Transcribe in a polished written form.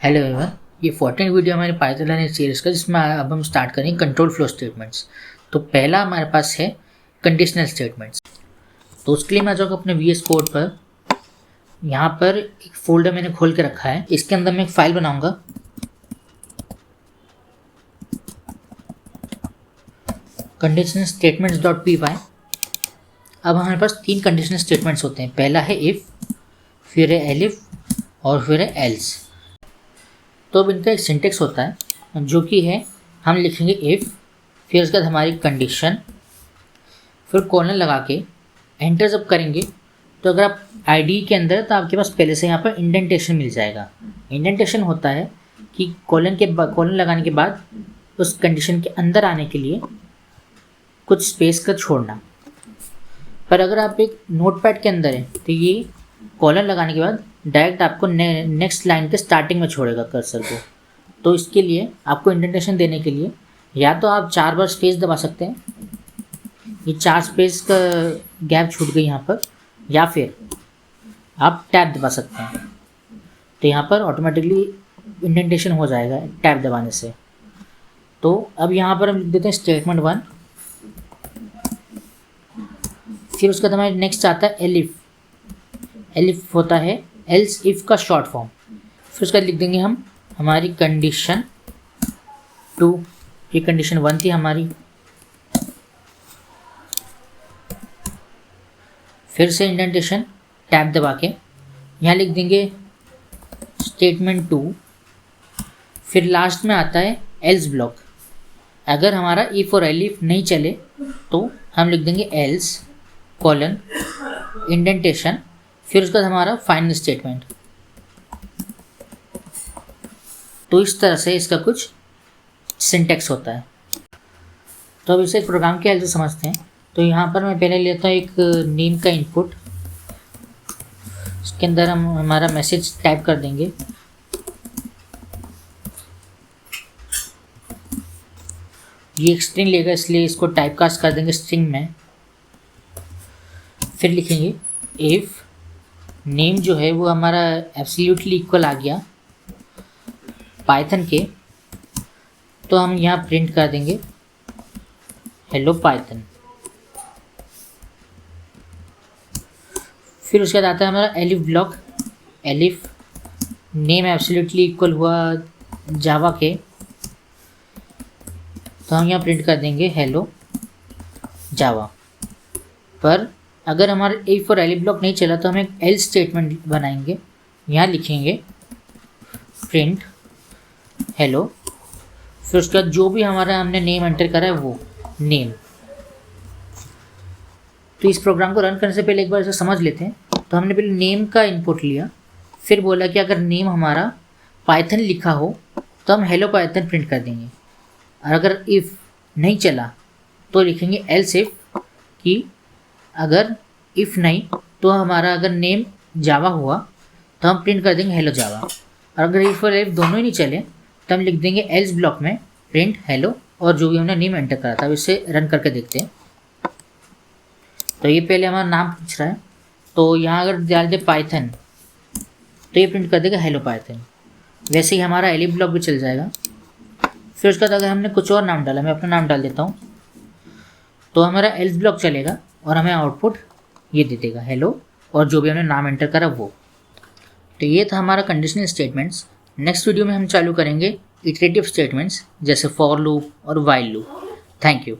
Hello everyone, ये 14 video हमारे Python learning series का, जिसमें अब हम स्टार्ट करेंगे कंट्रोल फ्लो स्टेटमेंट्स। तो पहला हमारे पास है कंडीशनल स्टेटमेंट्स। तो उसके लिए मैं जाऊँगा अपने VS कोड पर। यहाँ पर एक फोल्डर मैंने खोल के रखा है, इसके अंदर मैं एक फाइल बनाऊँगा। Conditional statements .py। अब हमारे पास 3 कंडीशनल स्टेटमेंट्स होते हैं। पहला है इफ़, फिर है एलिफ और फिर है एल्स। तो अब इनका एक सिंटेक्स होता है जो कि है, हम लिखेंगे इफ़, फिर उसके बाद हमारी कंडीशन, फिर कॉलन लगा के एंटर जब करेंगे तो अगर आप IDE के अंदर है तो आपके पास पहले से यहाँ पर इंडेंटेशन मिल जाएगा। इंडेंटेशन होता है कि कॉलन लगाने के बाद उस कंडीशन के अंदर आने के लिए कुछ स्पेस का छोड़ना। पर अगर आप एक नोटपैड के अंदर हैं तो ये कॉलन लगाने के बाद डायरेक्ट आपको नेक्स्ट लाइन के स्टार्टिंग में छोड़ेगा कर्सर को। तो इसके लिए आपको इंडेंटेशन देने के लिए या तो आप 4 बार स्पेस दबा सकते हैं, ये 4 स्पेस का गैप छूट गई यहाँ पर, या फिर आप टैब दबा सकते हैं। तो यहाँ पर ऑटोमेटिकली इंडेंटेशन हो जाएगा टैब दबाने से। तो अब यहाँ पर हम लिख देते हैं स्टेटमेंट 1। फिर उसके बाद हमारे नेक्स्ट आता है एलिफ। एलिफ होता है एल्स इफ़ का शॉर्ट फॉर्म। फिर उसका लिख देंगे हम हमारी कंडीशन 2, ये कंडीशन 1 थी हमारी। फिर से इंडेंटेशन टैब दबा के यहाँ लिख देंगे स्टेटमेंट 2। फिर लास्ट में आता है एल्स ब्लॉक। अगर हमारा इफ़ और एलिफ नहीं चले तो हम लिख देंगे एल्स कॉलन इंडेंटेशन, फिर उसके बाद हमारा फाइनल स्टेटमेंट। तो इस तरह से इसका कुछ सिंटेक्स होता है। तो अब इसे एक प्रोग्राम के हेल्प से समझते हैं। तो यहाँ पर मैं पहले लेता हूँ एक नेम का इनपुट, उसके अंदर हम हमारा मैसेज टाइप कर देंगे। ये एक स्ट्रिंग लेगा इसलिए इसको टाइप कास्ट कर देंगे स्ट्रिंग में। फिर लिखेंगे इफ़ नेम जो है वो हमारा एब्सोल्युटली इक्वल आ गया पाइथन के, तो हम यहाँ प्रिंट कर देंगे हेलो पाइथन। फिर उसके बाद आता है हमारा elif block. Elif name absolutely equal हुआ जावा के, तो हम यहाँ प्रिंट कर देंगे हेलो जावा। पर अगर हमारा इफ़ और एलिफ ब्लॉक नहीं चला तो हम एक एल्स स्टेटमेंट बनाएंगे। यहाँ लिखेंगे प्रिंट हेलो, फिर उसके बाद जो भी हमारा हमने नेम एंटर करा है वो नेम। तो इस प्रोग्राम को रन करने से पहले एक बार इसे समझ लेते हैं। तो हमने पहले नेम का इनपुट लिया, फिर बोला कि अगर नेम हमारा पाइथन लिखा हो तो हम हेलो पाइथन प्रिंट कर देंगे। और अगर इफ़ नहीं चला तो लिखेंगे एल्स इफ, कि अगर इफ़ नहीं तो हमारा अगर नेम जावा हुआ तो हम प्रिंट कर देंगे हेलो जावा। और अगर इफ़ और एल्स दोनों ही नहीं चले तो हम लिख देंगे एल्स ब्लॉक में प्रिंट हेलो और जो भी हमने नेम एंटर करा था। अब इसे रन करके देखते हैं। तो ये पहले हमारा नाम पूछ रहा है, तो यहाँ अगर डाल दे पाइथन तो ये प्रिंट कर देगा हेलो पाइथन। वैसे ही हमारा एलिफ ब्लॉक भी चल जाएगा। फिर उसके बाद अगर हमने कुछ और नाम डाला, मैं अपना नाम डाल देता हूँ, तो हमारा एल्स ब्लॉक चलेगा और हमें आउटपुट ये दे देगा हेलो और जो भी हमने नाम एंटर करा वो। तो ये था हमारा कंडीशनल स्टेटमेंट्स। नेक्स्ट वीडियो में हम चालू करेंगे इटरेटिव स्टेटमेंट्स जैसे फॉर लूप और व्हाइल लूप। Thank you.